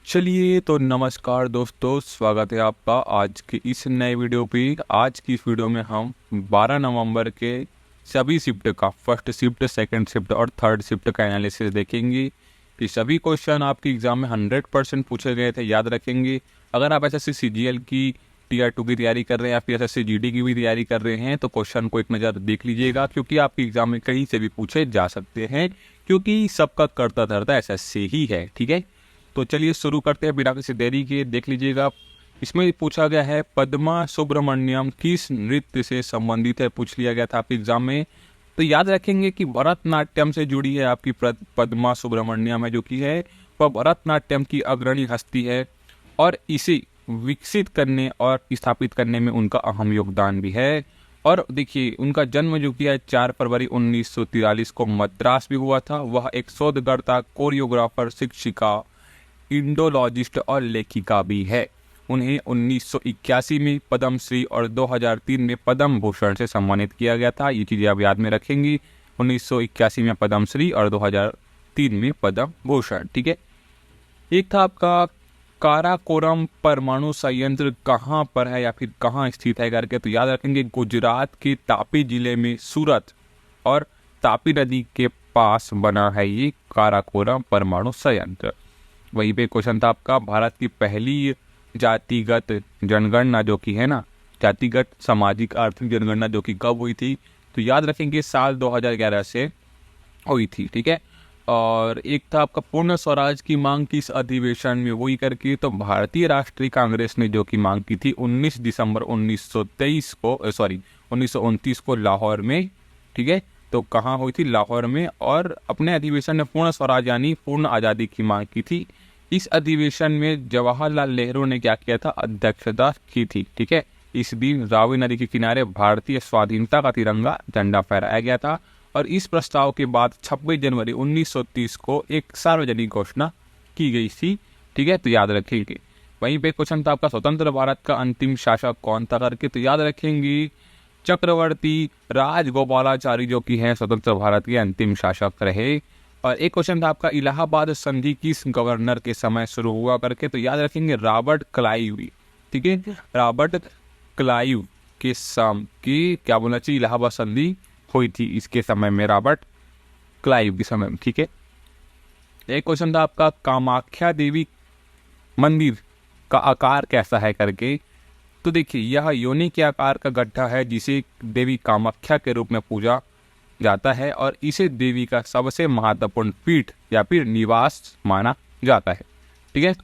चलिए तो नमस्कार दोस्तों, स्वागत है आपका आज की इस नए वीडियो पे। आज की इस वीडियो में हम 12 नवंबर के सभी शिफ्ट का फर्स्ट शिफ्ट, सेकंड शिफ्ट और थर्ड शिफ्ट का एनालिसिस देखेंगे। कि सभी क्वेश्चन आपके एग्जाम में 100% पूछे गए थे, याद रखेंगे। अगर आप एसएससी सीजीएल की टीआर 2 की तैयारी कर रहे हैं या फिर एसएससी जीडी की भी तैयारी कर रहे हैं तो क्वेश्चन को एक नज़र देख लीजिएगा, क्योंकि आपके एग्जाम में कहीं से भी पूछे जा सकते हैं, क्योंकि सबका करता धरता एसएससी ही है। ठीक है, तो चलिए शुरू करते हैं बिना किसी देरी के। देख लीजिएगा, इसमें पूछा गया है पद्मा सुब्रमण्यम किस नृत्य से संबंधित है, पूछ लिया गया था आपके एग्जाम में। तो याद रखेंगे कि भरतनाट्यम से जुड़ी है आपकी पद्मा सुब्रमण्यम है, जो कि है वह भरतनाट्यम की अग्रणी हस्ती है और इसे विकसित करने और स्थापित करने में उनका अहम योगदान भी है। और देखिए, उनका जन्म जो किया है 4 फरवरी 1943 को मद्रास भी हुआ था। वह एक शोधकर्ता, कोरियोग्राफर, शिक्षिका, इंडोलॉजिस्ट और लेखिका भी है। उन्हें 1981 में पद्मश्री और 2003 में पद्म भूषण से सम्मानित किया गया था। ये चीज़ें आप याद में रखेंगी, 1981 में पद्मश्री और 2003 में पद्म भूषण। ठीक है, एक था आपका काराकोरम परमाणु संयंत्र कहाँ पर है या फिर कहाँ स्थित है करके। तो याद रखेंगे गुजरात के तापी जिले में सूरत और तापी नदी के पास बना है ये काराकोरम परमाणु संयंत्र। वहीं पे क्वेश्चन था आपका भारत की पहली जातिगत जनगणना जो कि है ना, जातिगत सामाजिक आर्थिक जनगणना जो कि कब हुई थी। तो याद रखेंगे साल 2011 से हुई थी। ठीक है, और एक था आपका पूर्ण स्वराज की मांग किस अधिवेशन में हुई करके। तो भारतीय राष्ट्रीय कांग्रेस ने जो कि मांग की थी 19 दिसंबर 1929 को लाहौर में। ठीक है, तो कहाँ हुई थी? लाहौर में। और अपने अधिवेशन में पूर्ण स्वराज यानी पूर्ण आज़ादी की मांग की थी। इस अधिवेशन में जवाहरलाल नेहरू ने क्या किया था? अध्यक्षता की थी। ठीक है, इस दिन रावी नदी के किनारे भारतीय स्वाधीनता का तिरंगा झंडा फहराया गया था। और इस प्रस्ताव के बाद 26 जनवरी 1930 को एक सार्वजनिक घोषणा की गई थी। ठीक है, तो याद रखेंगे। वहीं पे क्वेश्चन था आपका स्वतंत्र भारत का अंतिम शासक कौन था करके। तो याद रखेंगे चक्रवर्ती राजगोपालाचारी जो कि हैं स्वतंत्र भारत के अंतिम शासक रहे। और एक क्वेश्चन था आपका इलाहाबाद संधि किस गवर्नर के समय शुरू हुआ करके। तो याद रखेंगे रॉबर्ट क्लाइव। ठीक है, रॉबर्ट क्लाइव के की क्या बोलना चाहिए, इलाहाबाद संधि हुई थी इसके समय में, रॉबर्ट क्लाइव के समय में। ठीक है, एक क्वेश्चन था आपका कामाख्या देवी मंदिर का आकार कैसा है करके। तो देखिए, यह योनि के आकार का गड्ढा है जिसे देवी कामाख्या के रूप में पूजा जाता है और इसे देवी का सबसे महत्वपूर्ण पीठ या फिर निवास माना जाता है। ठीक है,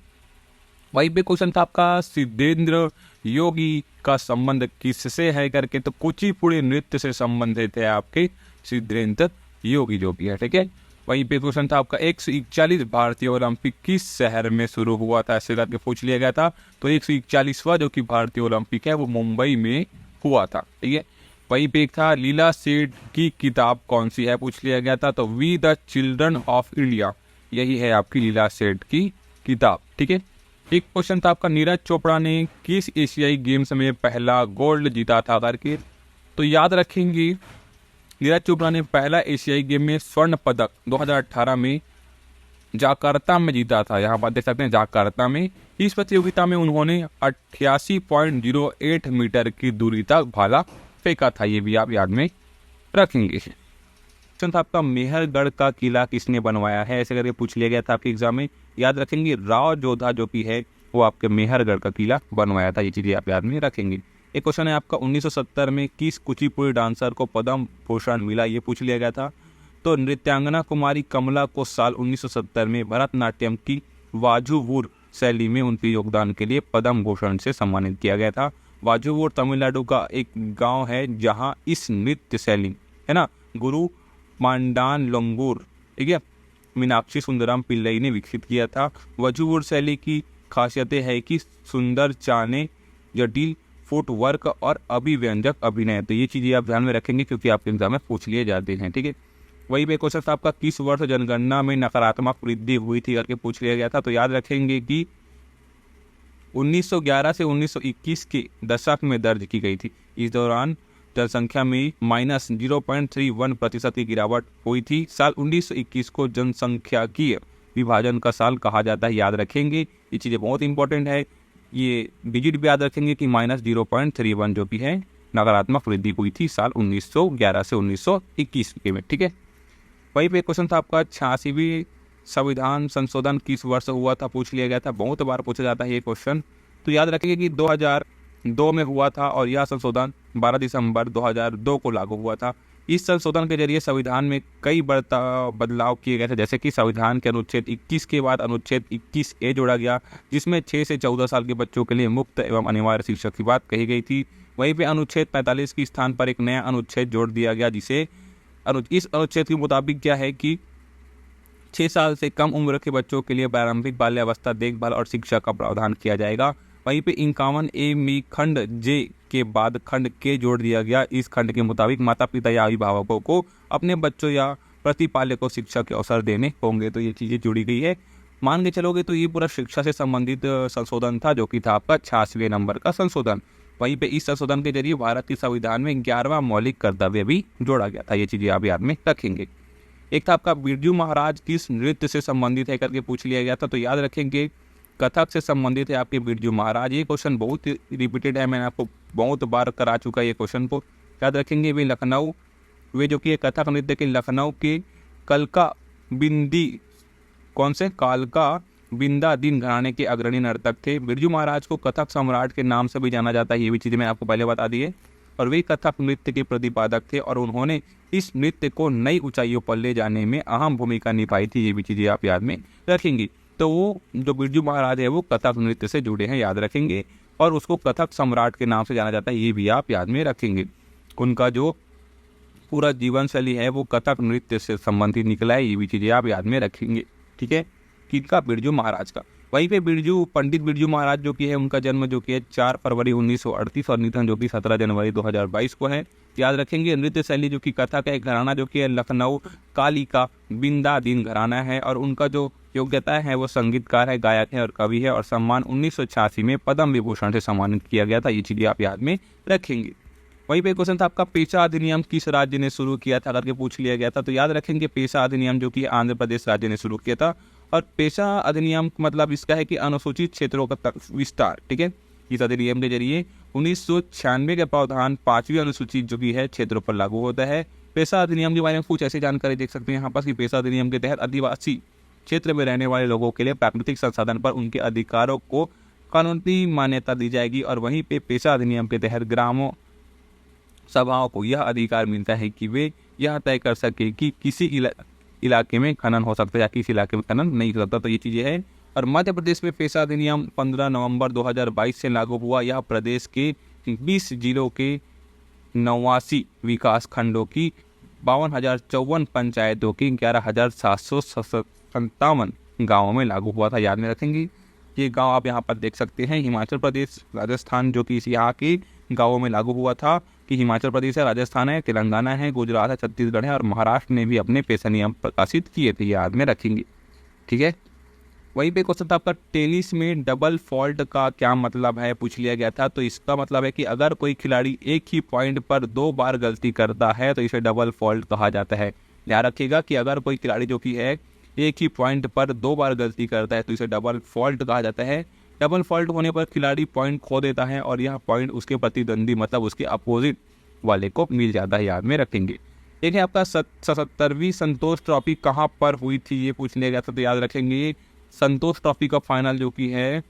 वहीं पे क्वेश्चन था आपका सिद्धेंद्र योगी का संबंध किससे है करके। तो कुचिपुड़ी नृत्य से संबंधित है आपके सिद्धेंद्र योगी जो भी है। ठीक है, वहीं पे क्वेश्चन था आपका 141 भारतीय ओलंपिक किस शहर में शुरू हुआ था, ऐसे करके पूछ लिया गया था। तो 141वां जो कि भारतीय ओलंपिक है वो मुंबई में हुआ था। ठीक है, वहीं पे एक था लीला सेठ की किताब कौन सी है, पूछ लिया गया था। तो we the children of India, यही है आपकी लीला सेठ की किताब। ठीक है, एक क्वेश्चन था आपका नीरज चोपड़ा ने किस एशियाई गेम्स में पहला गोल्ड जीता था करके। तो याद रखेंगे नीरज चोपड़ा ने पहला एशियाई गेम में स्वर्ण पदक 2018 में जाकार्ता में जीता था। यहाँ पर देख सकते हैं जाकार्ता में। इस प्रतियोगिता में उन्होंने 88.08 मीटर की दूरी तक भाला फेंका था, ये भी आप याद में रखेंगे। क्वेश्चन था आपका मेहरगढ़ का किला किसने बनवाया है, ऐसे करके पूछ लिया गया था आपके एग्जाम में। याद रखेंगे राव जोधा जो कि है वो आपके मेहरगढ़ का किला बनवाया था, ये चीज़ें आप याद में रखेंगे। एक क्वेश्चन है आपका 1970 में किस कुचिपुड़ी डांसर को पद्म भूषण मिला, ये पूछ लिया गया था। तो नृत्यांगना कुमारी कमला को साल 1970 में भरतनाट्यम की वाजुवूर शैली में उनके योगदान के लिए पद्म भूषण से सम्मानित किया गया था। वाजुवूर तमिलनाडु का एक गांव है जहां इस नृत्य शैली है ना गुरु मांडान लोंगूर, ठीक है, मीनाक्षी सुंदरम पिल्लई ने विकसित किया था। वाजुवूर शैली की खासियतें है कि सुंदर चाने, जटिल फुटवर्क और अभिव्यंजक अभिनय। तो ये चीज़ें आप ध्यान में रखेंगे क्योंकि आपके एग्जाम में पूछ लिए जाते हैं। ठीक है, वही पे क्वेश्चन था आपका किस वर्ष जनगणना में नकारात्मक वृद्धि हुई थी करके पूछ लिया गया था। तो याद रखेंगे कि 1911 से 1921 के दशक में दर्ज की गई थी। इस दौरान जनसंख्या में -0.31% की गिरावट हुई थी। साल 1921 को जनसंख्या की विभाजन का साल कहा जाता है, याद रखेंगे। ये चीज़ें बहुत इंपॉर्टेंट है। ये डिजिट भी याद रखेंगे कि -0.31 जो भी है नकारात्मक वृद्धि हुई थी साल 1911 से 1921 के में, ठीक है। वहीं पे क्वेश्चन था आपका 86वीं संविधान संशोधन किस वर्ष हुआ था, पूछ लिया गया था। बहुत बार पूछा जाता है ये क्वेश्चन, तो याद रखेंगे कि 2002 में हुआ था और यह संशोधन 12 दिसंबर 2002 को लागू हुआ था। इस संशोधन के जरिए संविधान में कई बदलाव किए गए थे, जैसे कि संविधान के अनुच्छेद 21 के बाद अनुच्छेद 21A जोड़ा गया, जिसमें 6 से 14 साल के बच्चों के लिए मुफ्त एवं अनिवार्य शिक्षा की बात कही गई थी। वहीं पे अनुच्छेद 45 के स्थान पर एक नया अनुच्छेद जोड़ दिया गया, जिसे इस अनुच्छेद के मुताबिक क्या है कि 6 साल से कम उम्र के बच्चों के लिए प्रारंभिक बाल्यावस्था देखभाल और शिक्षा का प्रावधान किया जाएगा। वहीं पे 51A में खंड जे के बाद खंड के जोड़ दिया गया। इस खंड के मुताबिक माता पिता या अभिभावकों को अपने बच्चों या प्रतिपालक को शिक्षा के अवसर देने होंगे। तो ये चीज़ें जुड़ी गई है। मान के चलोगे तो ये पूरा शिक्षा से संबंधित संशोधन था, जो कि था आपका 86वें नंबर का संशोधन। वहीं पे इस संशोधन के जरिए भारत के संविधान में 11वां मौलिक कर्तव्य भी जोड़ा गया था। ये चीज़ें आप याद में रखेंगे। एक था आपका बिरजू महाराज किस नृत्य से संबंधित है करके पूछ लिया गया था, तो याद रखेंगे कथक से संबंधित है आपके बिरजू महाराज। ये क्वेश्चन बहुत रिपीटेड है, मैंने आपको बहुत बार करा चुका है ये क्वेश्चन को। याद रखेंगे वे जो कि कथक नृत्य के लखनऊ के कालका बिंदा दिन घराने के अग्रणी नर्तक थे। बिरजू महाराज को कथक सम्राट के नाम से भी जाना जाता है, ये भी चीज़ें मैंने आपको पहले बता दी है। और वे कथक नृत्य के प्रतिपादक थे और उन्होंने इस नृत्य को नई ऊंचाइयों पर ले जाने में अहम भूमिका निभाई थी। ये भी चीज़ें आप याद में रखेंगी। तो वो जो बिरजू महाराज है वो कथक नृत्य से जुड़े हैं, याद रखेंगे। और उसको कथक सम्राट के नाम से जाना जाता है, ये भी आप याद में रखेंगे। उनका जो पूरा जीवन शैली है वो कथक नृत्य से संबंधित निकला है, ये भी चीज़ें आप याद में रखेंगे, ठीक है। किनका? बिरजू महाराज का। वहीं पे पंडित बिरजू महाराज जो कि है उनका जन्म जो कि है 4 फरवरी 1938 और निधन जो कि 17 जनवरी 2022 को है, याद रखेंगे। नृत्य शैली जो कि कथक है, घराना जो कि है लखनऊ कालिका बिंदा दिन घराना है और उनका जो योग्यता है वो संगीतकार है, गायक है और कवि है। और सम्मान 1986 में पद्म विभूषण से सम्मानित किया गया था, ये चीज़ें आप याद में रखेंगे। वहीं पे क्वेश्चन था आपका पेशा अधिनियम किस राज्य ने शुरू किया था करके पूछ लिया गया था, तो याद रखेंगे पेशा अधिनियम जो कि आंध्र प्रदेश राज्य ने शुरू किया था। और पेशा अधिनियम मतलब इसका है कि अनुसूचित क्षेत्रों का विस्तार, ठीक है। इस अधिनियम के जरिए 1996 का प्रावधान 5वीं अनुसूची जो भी है क्षेत्रों पर लागू होता है। पेशा अधिनियम के बारे में कुछ ऐसी जानकारी देख सकते हैं यहाँ पर कि पेशा अधिनियम के तहत आदिवासी क्षेत्र में रहने वाले लोगों के लिए प्राकृतिक संसाधन पर उनके अधिकारों को कानूनी मान्यता दी जाएगी। और वहीं पे पेशा अधिनियम के तहत ग्रामों सभाओं को यह अधिकार मिलता है कि वे यह तय कर सके कि किसी इलाके में खनन हो सकता है या किसी इलाके में खनन नहीं हो सकता। तो ये चीज़ें हैं। और मध्य प्रदेश में पेशा अधिनियम 15 नवंबर 2022 से लागू हुआ। यह प्रदेश के 20 जिलों के 89 विकास खंडों की 52,054 पंचायतों की 11,757 गाँवों में लागू हुआ था, याद में रखेंगे। ये गांव आप यहाँ पर देख सकते हैं, हिमाचल प्रदेश राजस्थान जो कि यहाँ के गाँवों में लागू हुआ था कि हिमाचल प्रदेश है, राजस्थान है, तेलंगाना है, गुजरात है, छत्तीसगढ़ है और महाराष्ट्र ने भी अपने पेशा नियम प्रकाशित किए थे, याद में रखेंगे, ठीक है। वहीं पे क्वेश्चन था आपका टेनिस में डबल फॉल्ट का क्या मतलब है, पूछ लिया गया था। तो इसका मतलब है कि अगर कोई खिलाड़ी एक ही पॉइंट पर 2 बार गलती करता है तो इसे डबल फॉल्ट कहा जाता है। ध्यान रखिएगा कि अगर कोई खिलाड़ी जो कि है एक ही पॉइंट पर 2 बार गलती करता है तो इसे डबल फॉल्ट कहा जाता है। डबल फॉल्ट होने पर खिलाड़ी पॉइंट खो देता है और यह पॉइंट उसके प्रतिद्वंदी मतलब उसके अपोजिट वाले को मिल जाता है, याद में रखेंगे। एक है आपका 77वीं संतोष ट्रॉफी कहाँ पर हुई थी, ये पूछ लिया गया था। तो याद रखेंगे संतोष ट्रॉफी का फाइनल जो कि है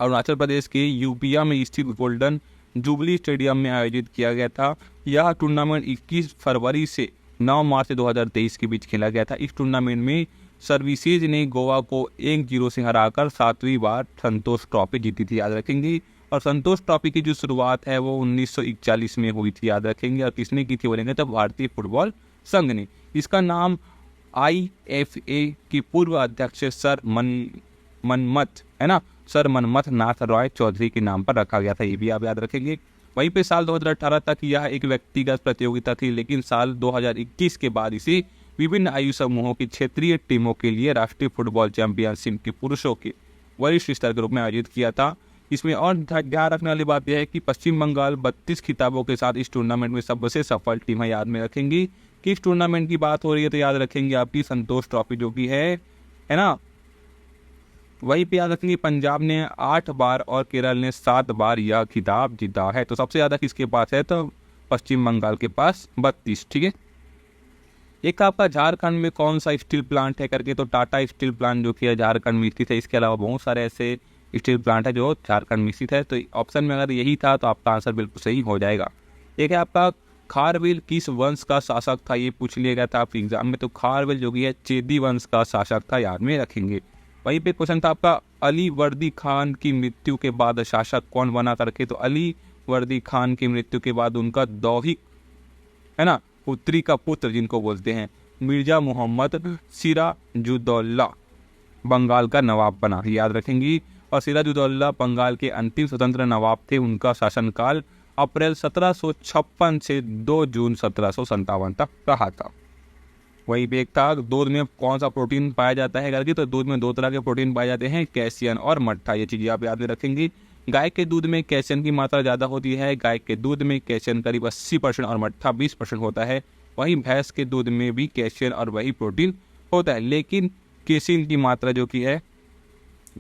अरुणाचल प्रदेश के यूपिया में स्थित गोल्डन जुबली स्टेडियम में आयोजित किया गया था। यह टूर्नामेंट 21 फरवरी से 9 मार्च 2023 के बीच खेला गया था। इस टूर्नामेंट में सर्विसेज ने गोवा को 1-0 से हराकर 7वीं बार संतोष ट्रॉफी जीती थी, याद रखेंगे। और संतोष ट्रॉफी की जो शुरुआत है वो 1941 में हुई थी, याद रखेंगे। और किसने की थी बोलेंगे तो भारतीय फुटबॉल संघ ने। इसका नाम IFA की पूर्व अध्यक्ष सर मनमथ नाथ रॉय चौधरी के नाम पर रखा गया था, ये भी आप याद रखेंगे। वहीं पे साल 2018 तक यह एक व्यक्तिगत प्रतियोगिता थी, लेकिन साल 2021 के बाद इसे विभिन्न आयु समूहों की क्षेत्रीय टीमों के लिए राष्ट्रीय फुटबॉल चैंपियनशिप के पुरुषों के वरिष्ठ स्तर के रूप में आयोजित किया था। इसमें और ध्यान रखने वाली बात यह है कि पश्चिम बंगाल 32 खिताबों के साथ इस टूर्नामेंट में सबसे सफल टीम है, याद में रखेंगी। कि इस टूर्नामेंट की बात हो रही है तो याद रखेंगे आपकी संतोष ट्रॉफी जो कि है है ना। वहीं पे याद रखेंगे पंजाब ने 8 बार और केरल ने 7 बार यह खिताब जीता है। तो सबसे ज़्यादा किसके पास है, तो पश्चिम बंगाल के पास 32, ठीक है। एक आपका झारखंड में कौन सा स्टील प्लांट है करके, तो टाटा स्टील प्लांट जो कि है झारखंड में स्थित है। इसके अलावा बहुत सारे ऐसे स्टील प्लांट है जो झारखंड में स्थित है। तो ऑप्शन में अगर यही था तो आपका आंसर बिल्कुल सही हो जाएगा। एक है आपका खारवेल किस वंश का शासक था, ये पूछ लिया गया था आपके एग्जाम में। तो खारवेल जो कि है चेदी वंश का शासक था, याद में रखेंगे। वहीं पे क्वेश्चन था आपका अली वर्दी खान की मृत्यु के बाद शासक कौन बना करके, तो अली वर्दी खान की मृत्यु के बाद उनका दौहिक, है ना, पुत्री का पुत्र जिनको बोलते हैं मिर्जा मोहम्मद सिराजुद्दौला बंगाल का नवाब बना, याद रखेंगी। और सिराजुद्दौला बंगाल के अंतिम स्वतंत्र नवाब थे। उनका शासनकाल अप्रैल 1756 से 2 जून 1757 तक रहा था। वहीं पे एक था दूध में कौन सा प्रोटीन पाया जाता है करके, तो दूध में 2 तरह के प्रोटीन पाए जाते हैं, कैल्शियम और मट्ठा। ये चीज़ें आप याद में रखेंगी। गाय के दूध में कैल्शियम की मात्रा ज़्यादा होती है। गाय के दूध में कैल्शियम करीब 80% और मट्ठा 20% होता है। वहीं भैंस के दूध में भी कैल्शियम और वही प्रोटीन होता है, लेकिन कैल्शियम की मात्रा जो कि है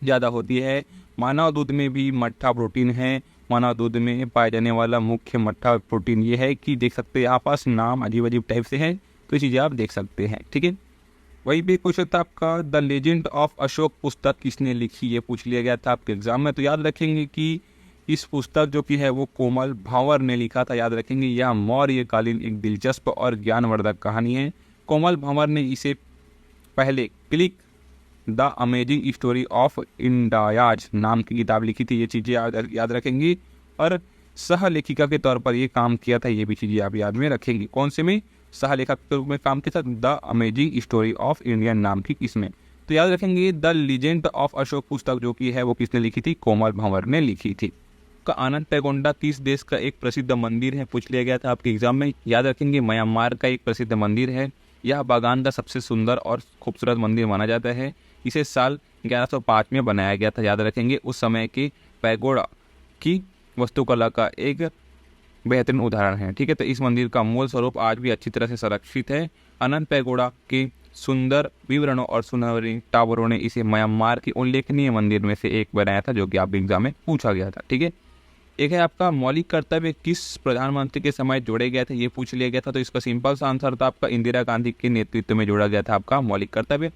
ज़्यादा होती है। मानव दूध में भी मट्ठा प्रोटीन है। मानव दूध में पाए जाने वाला मुख्य मट्ठा प्रोटीन ये है कि देख सकते हैं यहाँ पास नाम अजीब अजीब टाइप से है, तो ये चीज़ें आप देख सकते हैं, ठीक है। वही भी कुछ था आपका द लेजेंड ऑफ अशोक पुस्तक किसने लिखी, ये पूछ लिया गया था आपके एग्जाम में। तो याद रखेंगे कि इस पुस्तक जो कि है वो कोमल भावर ने लिखा था, याद रखेंगे। यह मौर्यकालीन एक दिलचस्प और ज्ञानवर्धक कहानी है। कोमल भावर ने इसे पहले click the amazing story of India's नाम की किताब लिखी थी, ये चीज़ें याद रखेंगी। और सह लेखिका के तौर पर ये काम किया था, ये भी चीज़ें आप याद में रखेंगी। कौन से में, सह लेखक के रूप में काम किया था, the amazing story of Indian नाम की इसमें। तो याद रखेंगे द लीजेंड ऑफ अशोक पुस्तक जो कि है वो किसने लिखी थी, कोमल भावर ने लिखी थी। का आनंद पैगोंडा किस देश का एक प्रसिद्ध मंदिर है, पूछ लिया गया था आपके एग्जाम में। याद रखेंगे म्यांमार का एक प्रसिद्ध मंदिर है। यह बागान का सबसे सुंदर और खूबसूरत मंदिर माना जाता है। इसे साल 1105 में बनाया गया था, याद रखेंगे। उस समय के पैगोडा की वास्तुकला का एक बेहतरीन उदाहरण है, ठीक है। तो इस मंदिर का मूल स्वरूप आज भी अच्छी तरह से संरक्षित है। अनंत पैगोडा के सुंदर विवरणों और सुनहरी टावरों ने इसे म्यांमार की उल्लेखनीय मंदिर में से एक बनाया था, जो कि आप एग्जाम में पूछा गया था, ठीक है। एक है आपका मौलिक कर्तव्य किस प्रधानमंत्री के समय जोड़े गए थे, ये पूछ लिया गया था। तो इसका सिंपल सा आंसर था आपका इंदिरा गांधी के नेतृत्व में जोड़ा गया था आपका मौलिक कर्तव्य।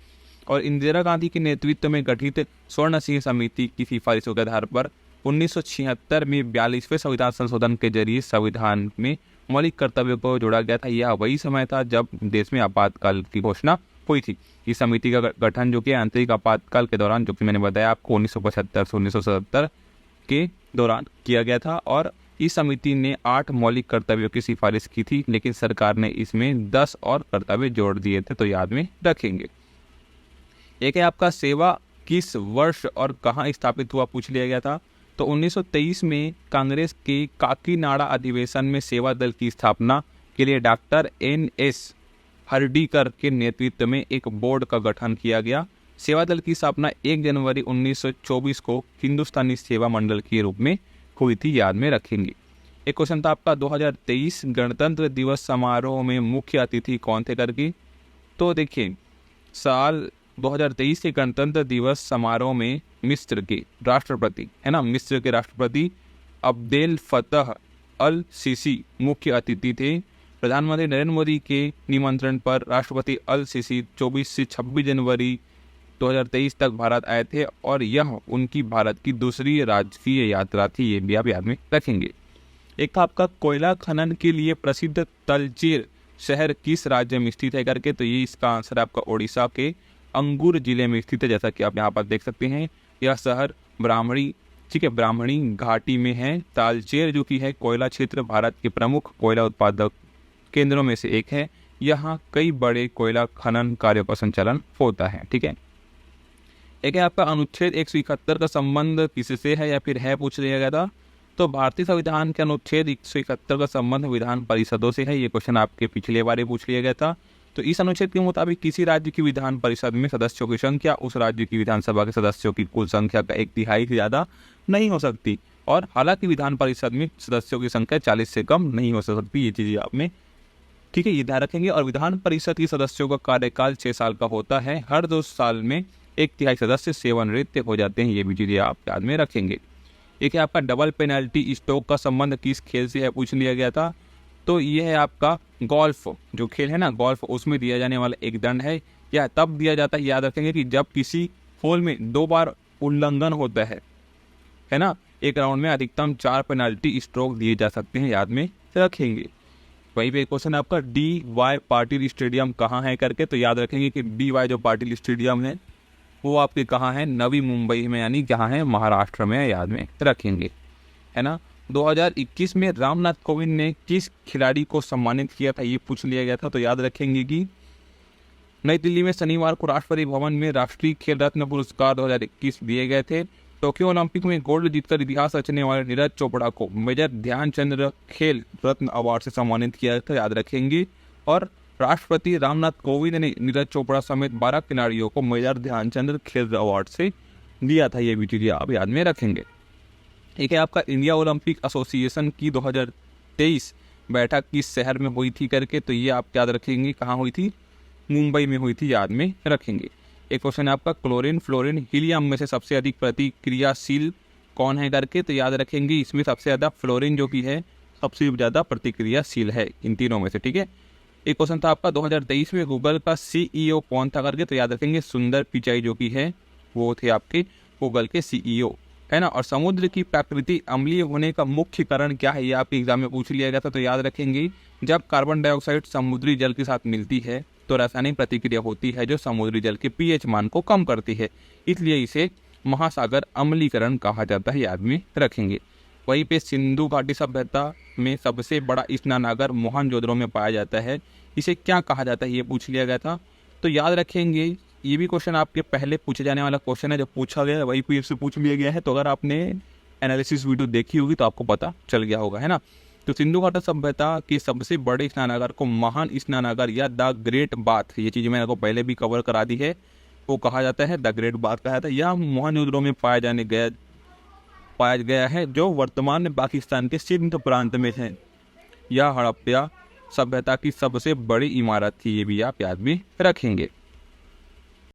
और इंदिरा गांधी के नेतृत्व में गठित स्वर्ण सिंह समिति की सिफारिशों के आधार पर 1976 में 42वें संविधान संशोधन के जरिए संविधान में मौलिक कर्तव्यों को जोड़ा गया था। यह वही समय था जब देश में आपातकाल की घोषणा हुई थी। इस समिति का गठन जो कि आंतरिक आपातकाल के दौरान, जो कि मैंने बताया आपको 1975 से 1977 के दौरान किया गया था। और इस समिति ने 8 मौलिक कर्तव्यों की सिफारिश की थी, लेकिन सरकार ने इसमें 10 और कर्तव्य जोड़ दिए थे, तो याद में रखेंगे। एक है आपका सेवा किस वर्ष और कहाँ स्थापित हुआ, पूछ लिया गया था। तो 1923 में कांग्रेस के काकीनाडा अधिवेशन में सेवा दल की स्थापना के लिए डॉक्टर NS हर्डीकर के नेतृत्व में एक बोर्ड का गठन किया गया। सेवा दल की स्थापना 1 जनवरी 1924 को हिंदुस्तानी सेवा मंडल के रूप में हुई थी, याद में रखेंगे। एक क्वेश्चन था आपका 2023 गणतंत्र दिवस समारोह में मुख्य अतिथि कौन थे करके। तो देखिए साल 2023 के गणतंत्र दिवस समारोह में मिस्र के राष्ट्रपति, है ना, मिस्र के राष्ट्रपति अब्देल फतह अल सीसी मुख्य अतिथि थे। प्रधानमंत्री नरेंद्र मोदी के निमंत्रण पर राष्ट्रपति अल सीसी 24 से 26 जनवरी 2023 तक भारत आए थे और यह उनकी भारत की दूसरी राजकीय यात्रा थी, ये भी आप याद में रखेंगे। एक था आपका कोयला खनन के लिए प्रसिद्ध तलचेर शहर किस राज्य में स्थित है करके। तो ये इसका आंसर आपका ओडिशा के अंगूर जिले में स्थित है, जैसा कि आप यहाँ पर देख सकते हैं। यह शहर ब्राह्मणी, ठीक है, ब्राह्मणी घाटी में है। तालचेर जो कि है कोयला क्षेत्र भारत के प्रमुख कोयला उत्पादक केंद्रों में से एक है। यहाँ कई बड़े कोयला खनन कार्यों का संचालन होता है, ठीक है। एक है आपका अनुच्छेद 171 का संबंध किससे है या फिर है, पूछ लिया गया था। तो भारतीय संविधान के अनुच्छेद 171 का संबंध विधान परिषदों से है। ये क्वेश्चन आपके पिछले बार पूछ लिया गया था। तो इस अनुच्छेद के मुताबिक किसी राज्य की विधान परिषद में सदस्यों की संख्या उस राज्य की विधानसभा के सदस्यों की कुल संख्या का 1/3 से ज़्यादा नहीं हो सकती। और हालांकि विधान परिषद में सदस्यों की संख्या 40 से कम नहीं हो सकती, ये चीज़ें आप में, ठीक है, ये ध्यान रखेंगे। और विधान परिषद के सदस्यों का कार्यकाल 6 साल का होता है। हर 2 साल में 1/3 सदस्य सेवानिवृत्त हो जाते हैं। ये भी चीज़ें आप याद में रखेंगे। एक है आपका डबल पेनल्टी स्ट्रोक का संबंध किस खेल से है, पूछ लिया गया था। तो ये है आपका गोल्फ, जो खेल है ना गोल्फ, उसमें दिया जाने वाला एक दंड है। यह तब दिया जाता है, याद रखेंगे, कि जब किसी होल में 2 बार उल्लंघन होता है ना। एक राउंड में अधिकतम 4 पेनल्टी स्ट्रोक दिए जा सकते हैं, याद में रखेंगे। वहीं पे क्वेश्चन आपका DY पाटिल स्टेडियम कहाँ है करके, तो याद रखेंगे कि DY जो पाटिल स्टेडियम है वो आपके कहाँ है, नवी मुंबई में, यानी कहाँ है, महाराष्ट्र में, याद में रखेंगे, है ना। 2021 में रामनाथ कोविंद ने किस खिलाड़ी को सम्मानित किया था, ये पूछ लिया गया था। तो याद रखेंगे कि नई दिल्ली में शनिवार को राष्ट्रपति भवन में राष्ट्रीय खेल रत्न पुरस्कार 2021 दिए गए थे। टोक्यो ओलंपिक में गोल्ड जीतकर इतिहास रचने वाले नीरज चोपड़ा को मेजर ध्यानचंद खेल रत्न अवार्ड से सम्मानित किया था, याद रखेंगे। और राष्ट्रपति रामनाथ कोविंद ने नीरज चोपड़ा समेत 12 खिलाड़ियों को मेजर ध्यानचंद खेल अवार्ड से दिया था। ये भी चीज़ें आप याद में रखेंगे। एक है आपका इंडिया ओलंपिक एसोसिएशन की 2023 बैठक किस शहर में हुई थी करके, तो ये आप याद रखेंगे कहाँ हुई थी, मुंबई में हुई थी, याद में रखेंगे। एक क्वेश्चन है आपका क्लोरीन, फ्लोरीन, हीलियम में से सबसे अधिक प्रतिक्रियाशील कौन है करके, तो याद रखेंगे इसमें सबसे ज़्यादा फ्लोरीन जो कि है सबसे ज़्यादा प्रतिक्रियाशील है इन तीनों में से, ठीक है। एक क्वेश्चन था आपका 2023 में गूगल का CEO कौन था करके, तो याद रखेंगे सुंदर पिचाई जो कि है वो थे आपके गूगल के CEO, है ना। और समुद्र की प्रकृति अम्लीय होने का मुख्य कारण क्या है, ये आपके एग्जाम में पूछ लिया गया था। तो याद रखेंगे जब कार्बन डाइऑक्साइड समुद्री जल के साथ मिलती है तो रासायनिक प्रतिक्रिया होती है जो समुद्री जल के pH मान को कम करती है, इसलिए इसे महासागर अम्लीकरण कहा जाता है, याद में रखेंगे। वहीं पे सिंधु घाटी सभ्यता में सबसे बड़ा स्नानागार मोहनजोदड़ो में पाया जाता है, इसे क्या कहा जाता है, ये पूछ लिया गया था। तो याद रखेंगे ये भी क्वेश्चन आपके पहले पूछे जाने वाला क्वेश्चन है, जब पूछा गया वही फिर से पूछ लिया गया है। तो अगर आपने एनालिसिस वीडियो देखी होगी तो आपको पता चल गया होगा, है ना। तो सिंधु घाटी सभ्यता के सबसे बड़े स्नानागार को महान स्नानागार या द ग्रेट बाथ, ये चीज़ मैंने आपको पहले भी कवर करा दी है, वो कहा जाता है, द ग्रेट बाथ कहा जाता है। यह मोहनजोदड़ो में पाया गया है जो वर्तमान में पाकिस्तान के सिंध प्रांत में है। यह हड़प्पा सभ्यता की सबसे बड़ी इमारत थी, ये भी आप याद में रखेंगे।